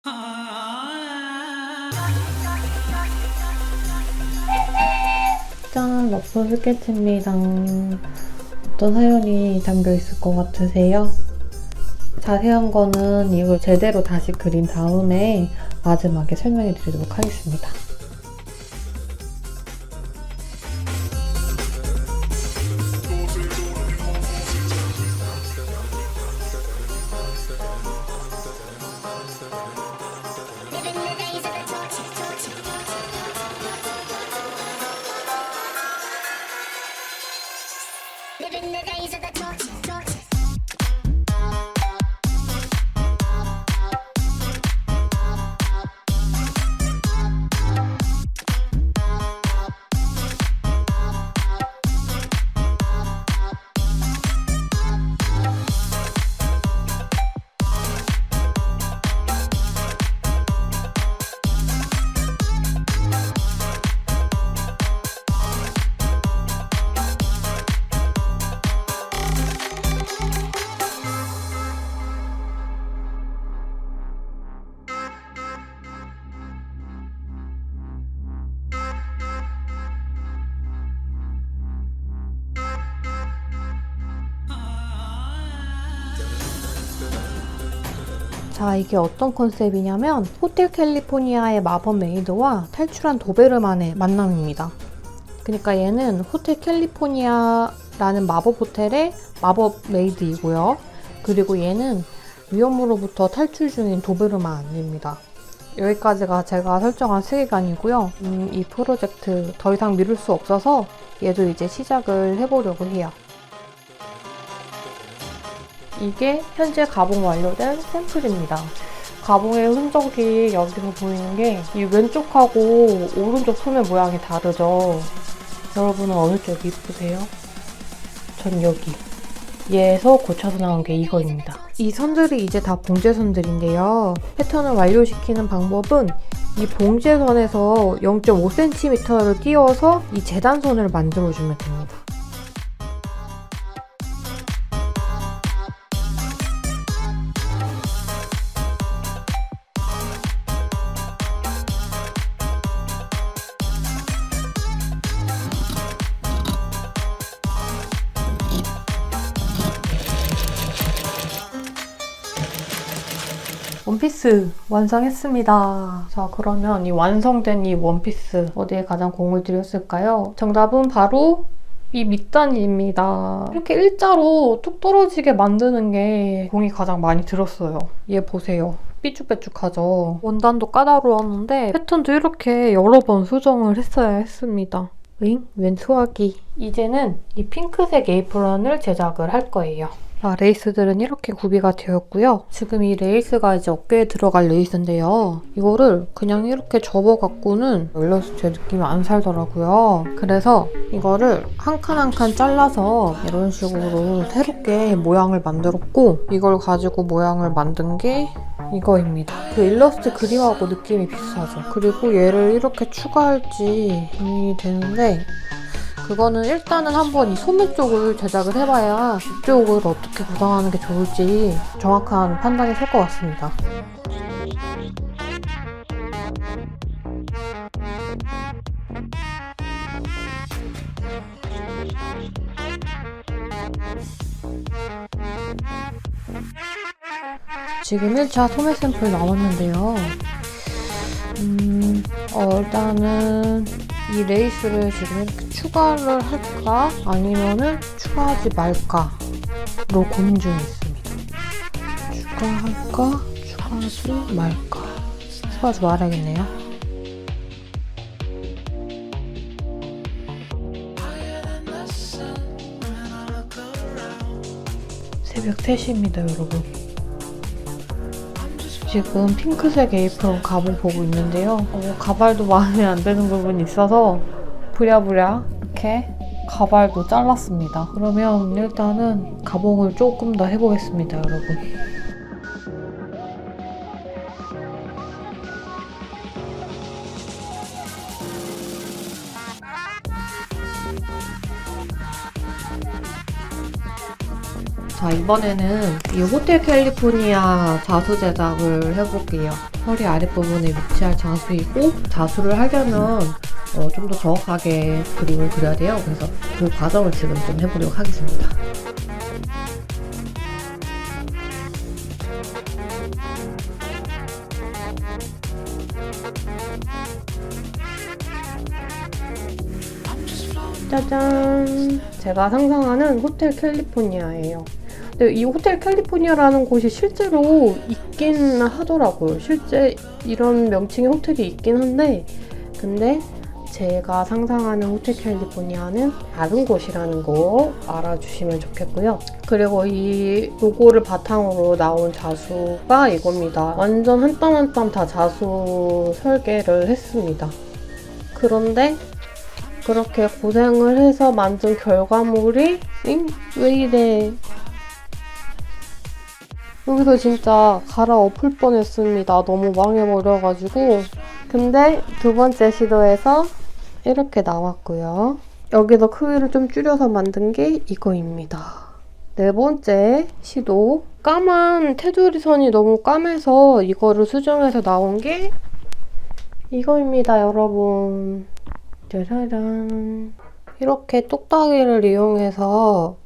짠! 러프 스케치입니다. 어떤 사연이 담겨있을 것 같으세요? 자세한 거는 이걸 제대로 다시 그린 다음에 마지막에 설명해 드리도록 하겠습니다. 자, 이게 어떤 컨셉이냐면 호텔 캘리포니아의 마법 메이드와 탈출한 도베르만의 만남입니다. 그러니까 얘는 호텔 캘리포니아라는 마법 호텔의 마법 메이드이고요. 그리고 얘는 위험으로부터 탈출 중인 도베르만입니다. 여기까지가 제가 설정한 세계관이고요. 이 프로젝트 더 이상 미룰 수 없어서 얘도 이제 시작을 해보려고 해요. 이게 현재 가봉 완료된 샘플입니다. 가봉의 흔적이 여기서 보이는 게 이 왼쪽하고 오른쪽 소매 모양이 다르죠? 여러분은 어느 쪽이 이쁘세요? 전 여기. 얘에서 고쳐서 나온 게 이거입니다. 이 선들이 이제 다 봉제선들인데요. 패턴을 완료시키는 방법은 이 봉제선에서 0.5cm를 띄워서 이 재단선을 만들어주면 됩니다. 원피스 완성했습니다. 자, 그러면 이 완성된 이 원피스 어디에 가장 공을 들였을까요? 정답은 바로 이 밑단입니다. 이렇게 일자로 툭 떨어지게 만드는 게 공이 가장 많이 들었어요. 얘 보세요. 삐쭉빼쭉하죠? 원단도 까다로웠는데 패턴도 이렇게 여러 번 수정을 했어야 했습니다. 응? 웬 수화기. 이제는 이 핑크색 에이프런을 제작을 할 거예요. 레이스들은 이렇게 구비가 되었고요. 지금 이 레이스가 이제 어깨에 들어갈 레이스인데요. 이거를 그냥 이렇게 접어갖고는 일러스트의 느낌이 안 살더라고요. 그래서 이거를 한 칸 한 칸 잘라서 이런 식으로 새롭게 모양을 만들었고, 이걸 가지고 모양을 만든 게 이거입니다. 그 일러스트 그림하고 느낌이 비슷하죠. 그리고 얘를 이렇게 추가할지 고민이 되는데, 그거는 일단은 한번 이 소매 쪽을 제작을 해봐야 이쪽을 어떻게 구성하는 게 좋을지 정확한 판단이 설 것 같습니다. 지금 1차 소매 샘플 나왔는데요. 일단은 이 레이스를 지금 이렇게 추가를 할까 아니면은 추가하지 말까로 고민 중에 있습니다. 추가할까 추가하지 말까. 추가하지 말아야겠네요. 새벽 3시입니다, 여러분. 지금 핑크색 에이프런 가봉 보고 있는데요. 가발도 마음에 안 드는 부분이 있어서 부랴부랴 이렇게 가발도 잘랐습니다. 그러면 일단은 가봉을 조금 더 해보겠습니다, 여러분. 자, 이번에는 이 호텔 캘리포니아 자수 제작을 해볼게요. 허리 아랫부분에 위치할 자수이고, 자수를 하려면 좀 더 정확하게 그림을 그려야 돼요. 그래서 그 과정을 지금 좀 해보도록 하겠습니다. 짜잔! 제가 상상하는 호텔 캘리포니아예요. 근데 이 호텔 캘리포니아라는 곳이 실제로 있긴 하더라고요. 실제 이런 명칭의 호텔이 있긴 한데, 근데 제가 상상하는 호텔 캘리포니아는 다른 곳이라는 거 알아주시면 좋겠고요. 그리고 이 로고를 바탕으로 나온 자수가 이겁니다. 완전 한 땀 한 땀 다 자수 설계를 했습니다. 그런데 그렇게 고생을 해서 만든 결과물이 왜 이래? 여기서 진짜 갈아엎을 뻔했습니다. 너무 망해버려가지고. 근데 두 번째 시도에서 이렇게 나왔고요. 여기서 크기를 좀 줄여서 만든 게 이거입니다. 네 번째 시도. 까만 테두리 선이 너무 까매서 이거를 수정해서 나온 게 이거입니다, 여러분. 짜라란. 이렇게 똑딱이를 이용해서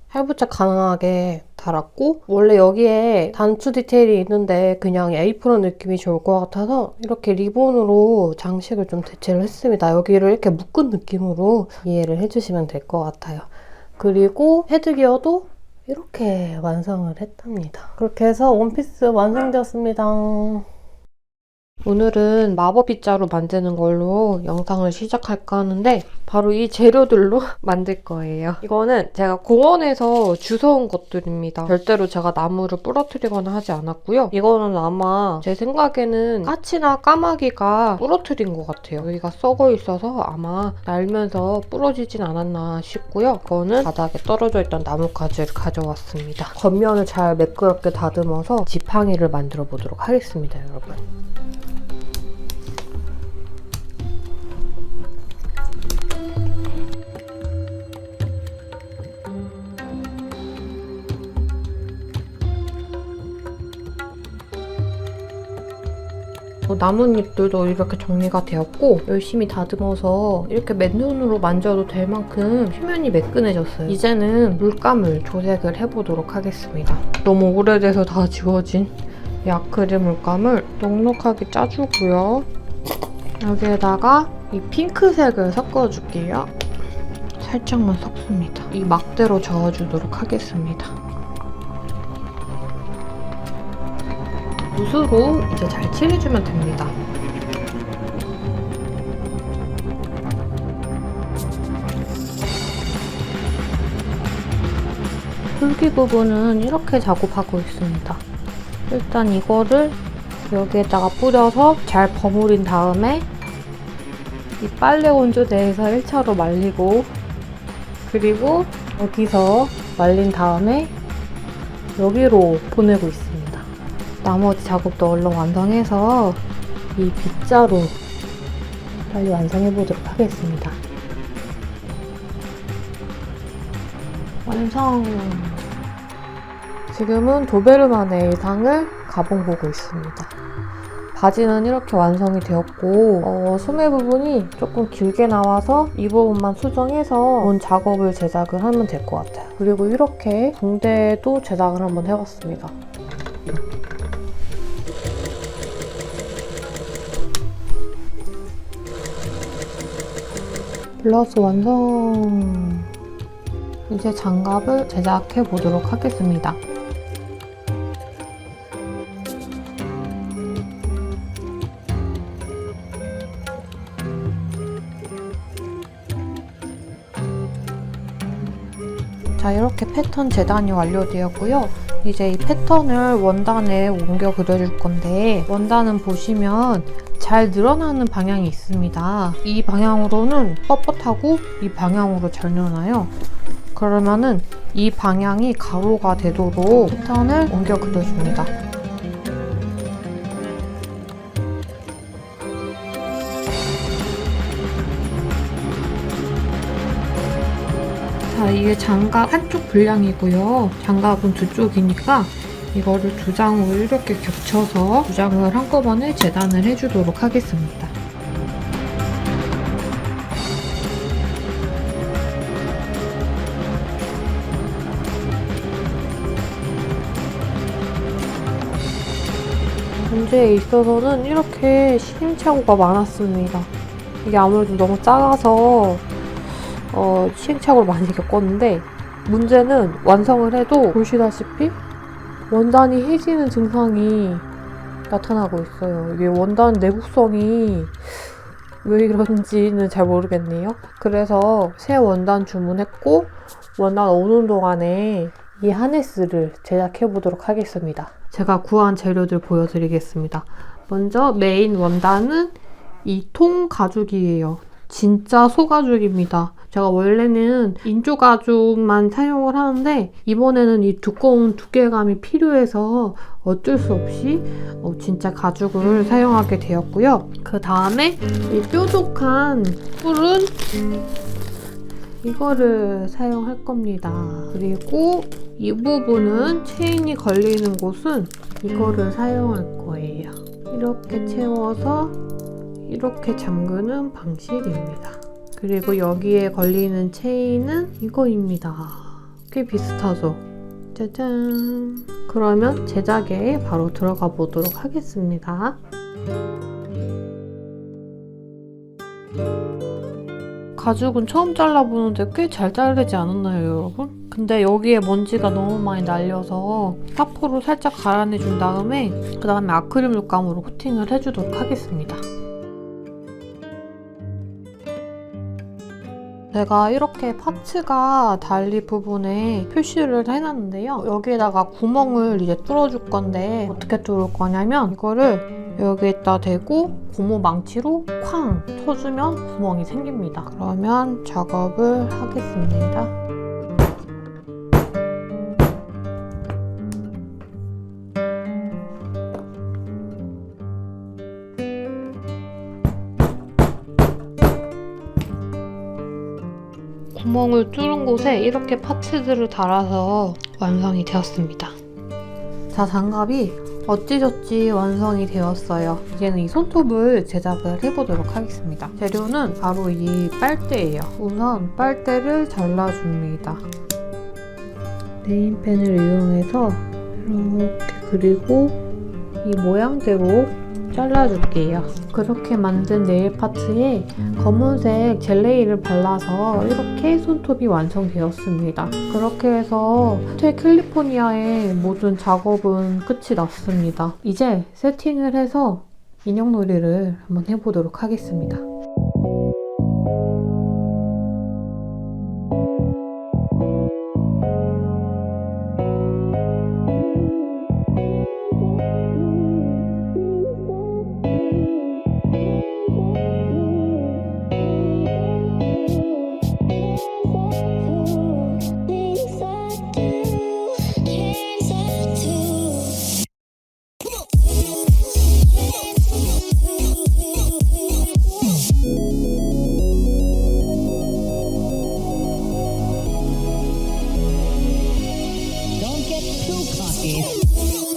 할부착 가능하게 달았고, 원래 여기에 단추 디테일이 있는데 그냥 에이프런 느낌이 좋을 것 같아서 이렇게 리본으로 장식을 좀 대체를 했습니다. 여기를 이렇게 묶은 느낌으로 이해를 해주시면 될 것 같아요. 그리고 헤드기어도 이렇게 완성을 했답니다. 그렇게 해서 원피스 완성되었습니다. 오늘은 마법 빗자루 만드는 걸로 영상을 시작할까 하는데 바로 이 재료들로 만들 거예요. 이거는 제가 공원에서 주워온 것들입니다. 절대로 제가 나무를 부러뜨리거나 하지 않았고요. 이거는 아마 제 생각에는 까치나 까마귀가 부러뜨린 것 같아요. 여기가 썩어 있어서 아마 날면서 부러지진 않았나 싶고요. 이거는 바닥에 떨어져 있던 나뭇가지를 가져왔습니다. 겉면을 잘 매끄럽게 다듬어서 지팡이를 만들어 보도록 하겠습니다, 여러분. 나뭇잎들도 이렇게 정리가 되었고 열심히 다듬어서 이렇게 맨손으로 만져도 될 만큼 표면이 매끈해졌어요. 이제는 물감을 조색을 해보도록 하겠습니다. 너무 오래돼서 다 지워진 이 아크릴 물감을 넉넉하게 짜주고요. 여기에다가 이 핑크색을 섞어줄게요. 살짝만 섞습니다. 이 막대로 저어주도록 하겠습니다. 붓으로 이제 잘 칠해주면 됩니다. 줄기 부분은 이렇게 작업하고 있습니다. 일단 이거를 여기에다가 뿌려서 잘 버무린 다음에 이 빨래 건조대에서 1차로 말리고, 그리고 여기서 말린 다음에 여기로 보내고 있습니다. 나머지 작업도 얼른 완성해서 이 빗자루 빨리 완성해 보도록 하겠습니다. 완성! 지금은 도베르만의 의상을 가봉 보고 있습니다. 바지는 이렇게 완성이 되었고 소매 부분이 조금 길게 나와서 이 부분만 수정해서 본 작업을 제작을 하면 될 것 같아요. 그리고 이렇게 붕대도 제작을 한번 해봤습니다. 블라우스 완성! 이제 장갑을 제작해 보도록 하겠습니다. 자, 이렇게 패턴 재단이 완료되었고요. 이제 이 패턴을 원단에 옮겨 그려줄 건데, 원단은 보시면 잘 늘어나는 방향이 있습니다. 이 방향으로는 뻣뻣하고 이 방향으로 잘 늘어나요. 그러면은 이 방향이 가로가 되도록 패턴을 옮겨 그려줍니다. 자, 이게 장갑 한쪽 분량이고요. 장갑은 두 쪽이니까 이거를 2장으로 이렇게 겹쳐서 2장을 한꺼번에 재단을 해주도록 하겠습니다. 문제에 있어서는 이렇게 시행착오가 많았습니다. 이게 아무래도 너무 작아서 시행착오를 많이 겪었는데, 문제는 완성을 해도 보시다시피 원단이 해지는 증상이 나타나고 있어요. 이게 원단 내구성이 왜 이런지는 잘 모르겠네요. 그래서 새 원단 주문했고, 원단 오는 동안에 이 하네스를 제작해 보도록 하겠습니다. 제가 구한 재료들 보여드리겠습니다. 먼저 메인 원단은 이 통 가죽이에요. 진짜 소가죽입니다. 제가 원래는 인조 가죽만 사용을 하는데 이번에는 이 두꺼운 두께감이 필요해서 어쩔 수 없이 진짜 가죽을 사용하게 되었고요. 그 다음에 이 뾰족한 뿔은 이거를 사용할 겁니다. 그리고 이 부분은 체인이 걸리는 곳은 이거를 사용할 거예요. 이렇게 채워서 이렇게 잠그는 방식입니다. 그리고 여기에 걸리는 체인은 이거입니다. 꽤 비슷하죠? 짜잔! 그러면 제작에 바로 들어가 보도록 하겠습니다. 가죽은 처음 잘라보는데 꽤 잘 자르지 않았나요, 여러분? 근데 여기에 먼지가 너무 많이 날려서 사포로 살짝 갈아내준 다음에 그 다음에 아크릴 물감으로 코팅을 해주도록 하겠습니다. 제가 이렇게 파츠가 달리 부분에 표시를 해놨는데요. 여기에다가 구멍을 이제 뚫어줄 건데 어떻게 뚫을 거냐면 이거를 여기에다 대고 고무 망치로 쾅 쳐주면 구멍이 생깁니다. 그러면 작업을 하겠습니다. 구멍을 뚫은 곳에 이렇게 파츠들을 달아서 완성이 되었습니다. 자, 장갑이 어찌저찌 완성이 되었어요. 이제는 이 손톱을 제작을 해보도록 하겠습니다. 재료는 바로 이 빨대예요. 우선 빨대를 잘라줍니다. 네임펜을 이용해서 이렇게 그리고 이 모양대로 잘라줄게요. 그렇게 만든 네일 파츠에 검은색 젤레이를 발라서 이렇게 손톱이 완성되었습니다. 그렇게 해서 호텔 캘리포니아의 모든 작업은 끝이 났습니다. 이제 세팅을 해서 인형놀이를 한번 해보도록 하겠습니다. Don't get too cocky.